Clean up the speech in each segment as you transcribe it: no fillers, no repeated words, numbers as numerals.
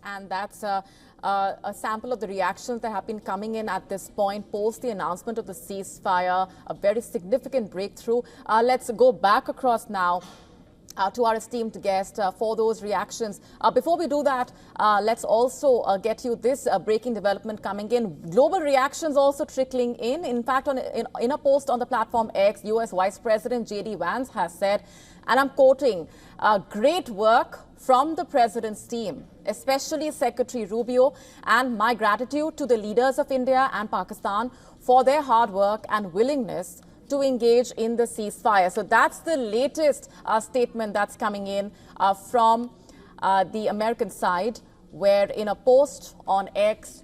and that's a sample of the reactions that have been coming in at this point post the announcement of the ceasefire, a very significant breakthrough. Let's go back across now to our esteemed guest for those reactions. Before we do that, let's also get you this breaking development coming in. Global reactions also trickling in. In fact, in a post on the platform X, U.S. Vice President J.D. Vance has said, and I'm quoting, great work from the president's team, especially Secretary Rubio, and my gratitude to the leaders of India and Pakistan for their hard work and willingness to engage in the ceasefire. So that's the latest statement that's coming in from the American side, where in a post on X,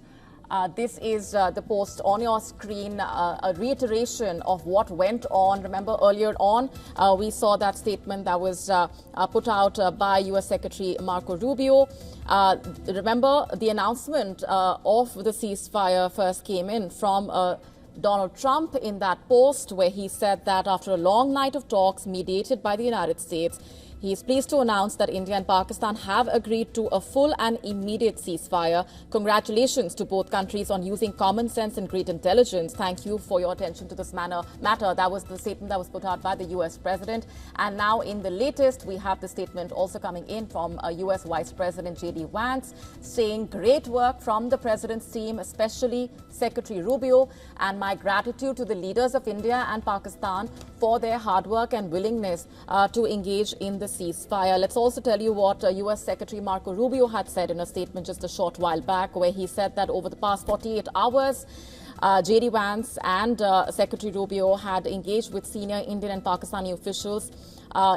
this is the post on your screen, a reiteration of what went on. Remember earlier on, we saw that statement that was put out by U.S. Secretary Marco Rubio. Remember, the announcement of the ceasefire first came in from Donald Trump in that post, where he said that after a long night of talks mediated by the United States, he is pleased to announce that India and Pakistan have agreed to a full and immediate ceasefire. Congratulations to both countries on using common sense and great intelligence. Thank you for your attention to this matter. That was the statement that was put out by the U.S. President. And now in the latest, we have the statement also coming in from U.S. Vice President J.D. Vance, saying great work from the President's team, especially Secretary Rubio, and my gratitude to the leaders of India and Pakistan for their hard work and willingness to engage in the ceasefire. Let's also tell you what U.S. Secretary Marco Rubio had said in a statement just a short while back, where he said that over the past 48 hours, J.D. Vance and Secretary Rubio had engaged with senior Indian and Pakistani officials,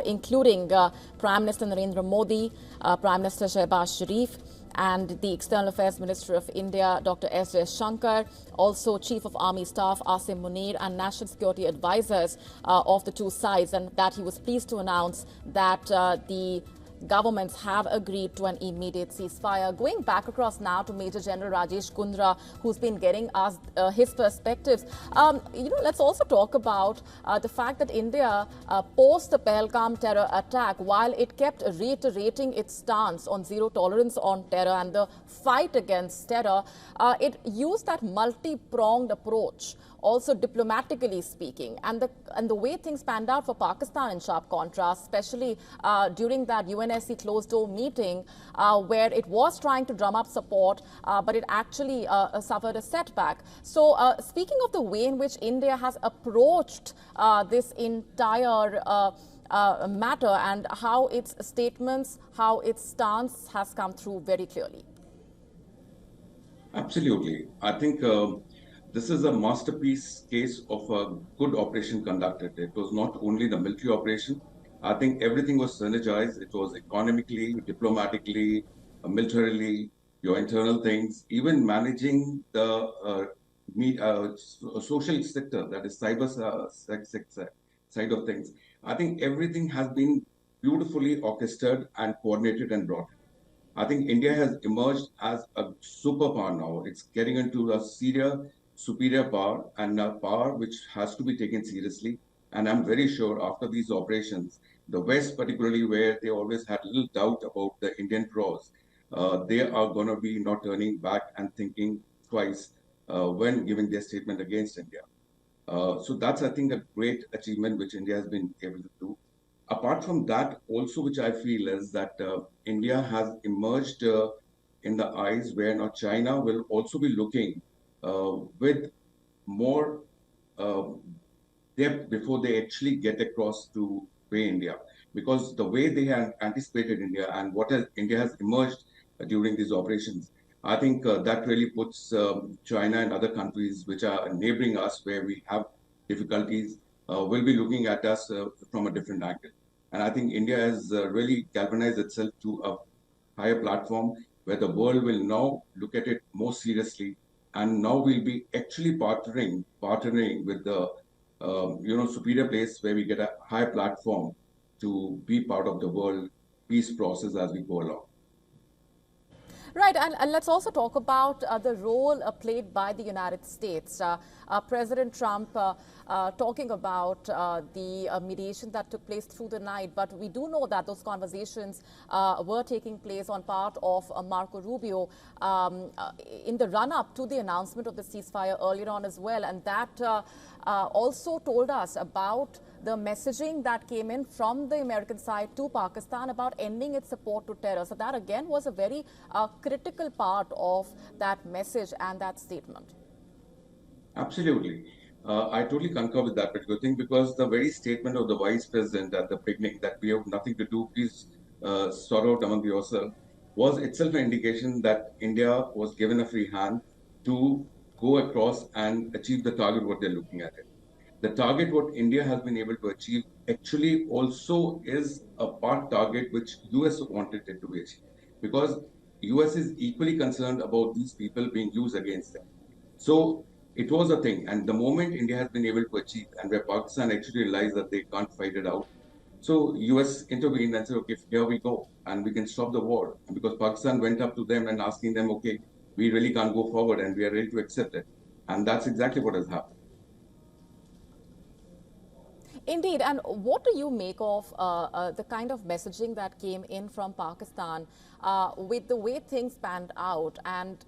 including Prime Minister Narendra Modi, Prime Minister Shehbaz Sharif, and the External Affairs Minister of India, Dr. S. Jaishankar, also Chief of Army Staff Asim Munir, and National Security Advisors of the two sides, and that he was pleased to announce that the governments have agreed to an immediate ceasefire. Going back across now to Major General Rajesh Kundra, who's been getting us his perspectives. Let's also talk about the fact that India, post the Pahalgam terror attack, while it kept reiterating its stance on zero tolerance on terror and the fight against terror, it used that multi-pronged approach, also diplomatically speaking, and the way things panned out for Pakistan in sharp contrast, especially during that UNSC closed-door meeting where it was trying to drum up support, but it actually suffered a setback. So speaking of the way in which India has approached this entire matter and how its statements, how its stance has come through very clearly. Absolutely. I think this is a masterpiece case of a good operation conducted. It was not only the military operation. I think everything was synergized. It was economically, diplomatically, militarily, your internal things, even managing the social sector, that is cyber side of things. I think everything has been beautifully orchestrated and coordinated and brought in. I think India has emerged as a superpower now. It's getting into a superior power, and a power which has to be taken seriously. And I'm very sure after these operations, the West particularly, where they always had little doubt about the Indian prowess, they are going to be not turning back and thinking twice when giving their statement against India. So that's, I think, a great achievement which India has been able to do. Apart from that, also, which I feel is that India has emerged in the eyes where now China will also be looking with more depth before they actually get across to pay India. Because the way they have anticipated India and what India has emerged during these operations, I think that really puts China and other countries which are neighboring us, where we have difficulties, will be looking at us from a different angle. And I think India has really galvanized itself to a higher platform where the world will now look at it more seriously. And now we'll be actually partnering with the superior place where we get a higher platform to be part of the world peace process as we go along. Right, and let's also talk about the role played by the United States. President Trump talking about the mediation that took place through the night, but we do know that those conversations were taking place on part of Marco Rubio in the run-up to the announcement of the ceasefire earlier on as well, and that also told us about the messaging that came in from the American side to Pakistan about ending its support to terror. So that again was a very critical part of that message and that statement. Absolutely. I totally concur with that particular thing because the very statement of the vice president at the beginning that we have nothing to do, please sort out among yourself, was itself an indication that India was given a free hand to go across and achieve the target what they're looking at it. The target what India has been able to achieve actually also is a part target which US wanted it to be achieved because US is equally concerned about these people being used against them. So it was a thing, and the moment India has been able to achieve, and where Pakistan actually realized that they can't fight it out, so US intervened and said, okay, here we go, and we can stop the war. And because Pakistan went up to them and asking them, okay, we really can't go forward, and we are ready to accept it, and that's exactly what has happened. Indeed, and what do you make of the kind of messaging that came in from Pakistan with the way things panned out and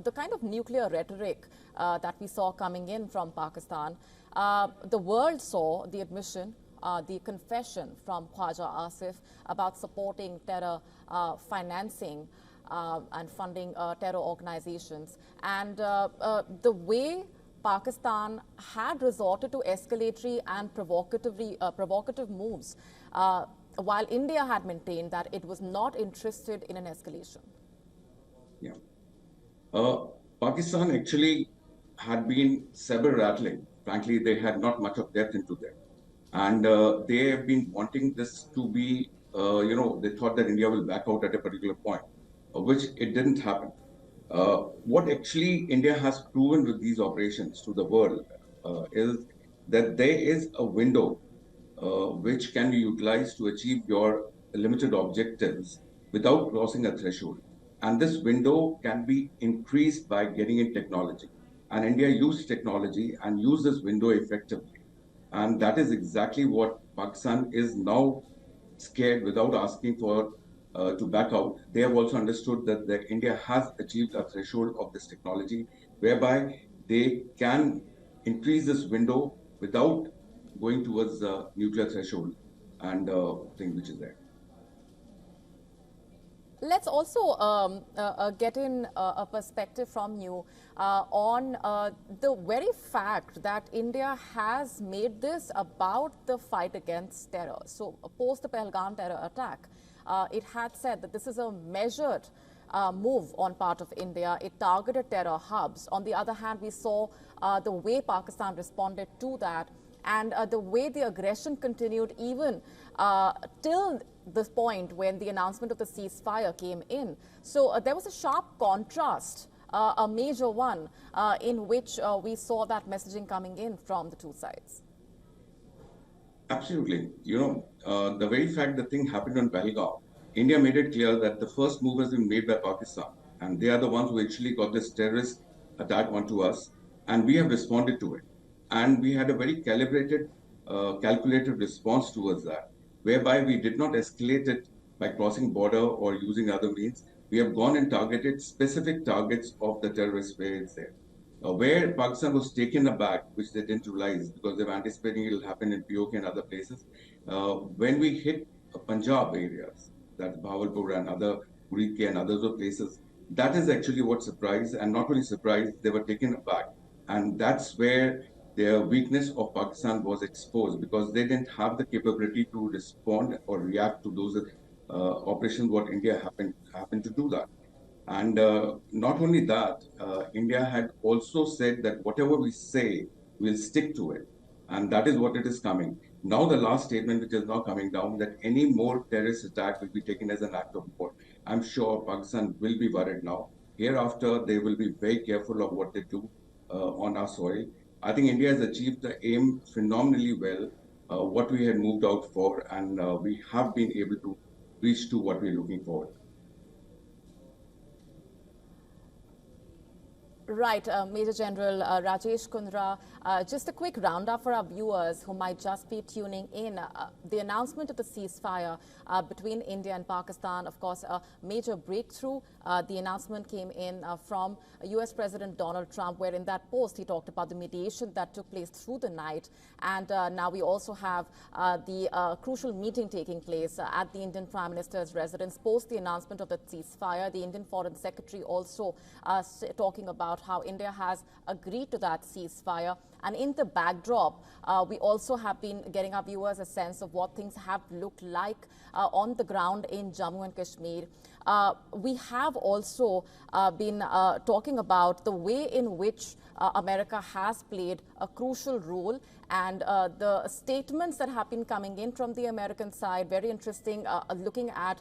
the kind of nuclear rhetoric that we saw coming in from Pakistan? The world saw the admission, the confession from Khwaja Asif about supporting terror financing and funding terror organizations, and the way Pakistan had resorted to escalatory and provocative moves, while India had maintained that it was not interested in an escalation. Yeah. Pakistan actually had been saber rattling. Frankly, they had not much of depth into them. And they have been wanting this to be, they thought that India will back out at a particular point, which it didn't happen. What actually India has proven with these operations to the world is that there is a window which can be utilized to achieve your limited objectives without crossing a threshold. And this window can be increased by getting in technology. And India used technology and used this window effectively. And that is exactly what Pakistan is now scared without asking for to back out. They have also understood that India has achieved a threshold of this technology whereby they can increase this window without going towards the nuclear threshold and thing which is there. Let's also get in a perspective from you on the very fact that India has made this about the fight against terror. So post the Pahalgam terror attack, it had said that this is a measured move on part of India. It targeted terror hubs. On the other hand, we saw the way Pakistan responded to that and the way the aggression continued even till this point when the announcement of the ceasefire came in. So there was a sharp contrast, a major one, in which we saw that messaging coming in from the two sides. Absolutely. The very fact the thing happened on Pahalgam, India made it clear that the first move has been made by Pakistan, and they are the ones who actually got this terrorist attack onto us, and we have responded to it. And we had a very calibrated, calculated response towards that, whereby we did not escalate it by crossing border or using other means. We have gone and targeted specific targets of the terrorist where it's there. Where Pakistan was taken aback, which they didn't realize because they were anticipating it will happen in POK and other places. When we hit Punjab areas, that's Bahawalpur and other Gurikhe and others of places, that is actually what surprised, and not only surprised, they were taken aback. And that's where their weakness of Pakistan was exposed because they didn't have the capability to respond or react to those operations what India happened to do that. And not only that, India had also said that whatever we say, we'll stick to it. And that is what it is coming. Now the last statement which is now coming down that any more terrorist attack will be taken as an act of war. I'm sure Pakistan will be worried now. Hereafter, they will be very careful of what they do on our soil. I think India has achieved the aim phenomenally well, what we had moved out for, and we have been able to reach to what we're looking for. Right, Major General Rajesh Kundra, just a quick roundup for our viewers who might just be tuning in. The announcement of the ceasefire between India and Pakistan, of course, a major breakthrough. The announcement came in from US President Donald Trump, where in that post he talked about the mediation that took place through the night. And now we also have the crucial meeting taking place at the Indian Prime Minister's residence post the announcement of the ceasefire. The Indian Foreign Secretary also talking about how India has agreed to that ceasefire. And in the backdrop, we also have been getting our viewers a sense of what things have looked like on the ground in Jammu and Kashmir. We have also been talking about the way in which America has played a crucial role, and the statements that have been coming in from the American side, very interesting, looking at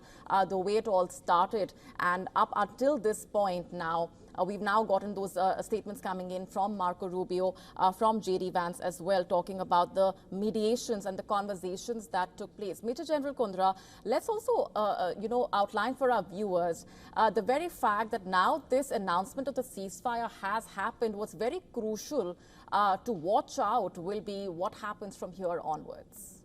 the way it all started. And up until this point now, we've now gotten those statements coming in from Marco Rubio, from J.D. Vance as well, talking about the mediations and the conversations that took place. Major General Kundra, let's also, outline for our viewers the very fact that now this announcement of the ceasefire has happened. What's very crucial to watch out will be what happens from here onwards.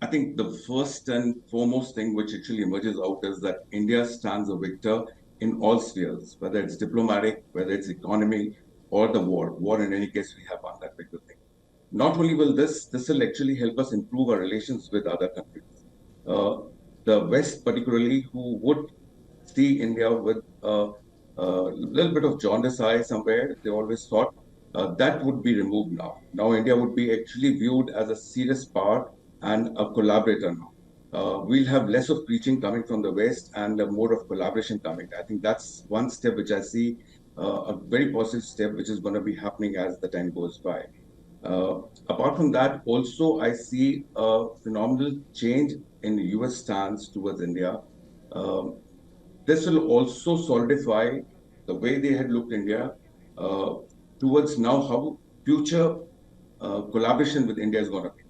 I think the first and foremost thing which actually emerges out is that India stands a victor in all spheres, whether it's diplomatic, whether it's economy, or the war. War, in any case, we have won that big thing. Not only will this will actually help us improve our relations with other countries. The West, particularly, who would see India with a little bit of jaundice eye somewhere, they always thought that would be removed now. Now India would be actually viewed as a serious part and a collaborator now. We'll have less of preaching coming from the West and more of collaboration coming. I think that's one step which I see a very positive step which is going to be happening as the time goes by. Apart from that, also I see a phenomenal change in the US stance towards India. This will also solidify the way they had looked India towards now how future collaboration with India is going to be.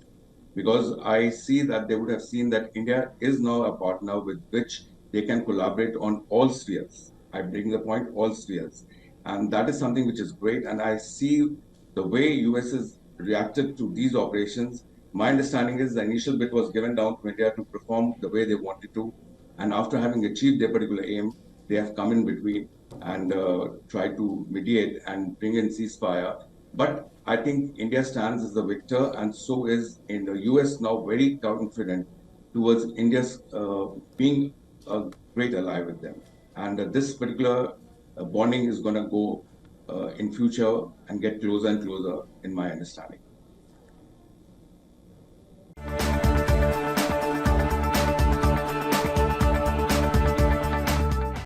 Because I see that they would have seen that India is now a partner with which they can collaborate on all spheres. I bring the point, all spheres. And that is something which is great. And I see the way US has reacted to these operations. My understanding is the initial bit was given down to India to perform the way they wanted to. And after having achieved their particular aim, they have come in between and tried to mediate and bring in ceasefire. But I think India stands as the victor, and so is in the US now very confident towards India's being a great ally with them. And this particular bonding is going to go in future and get closer and closer, in my understanding.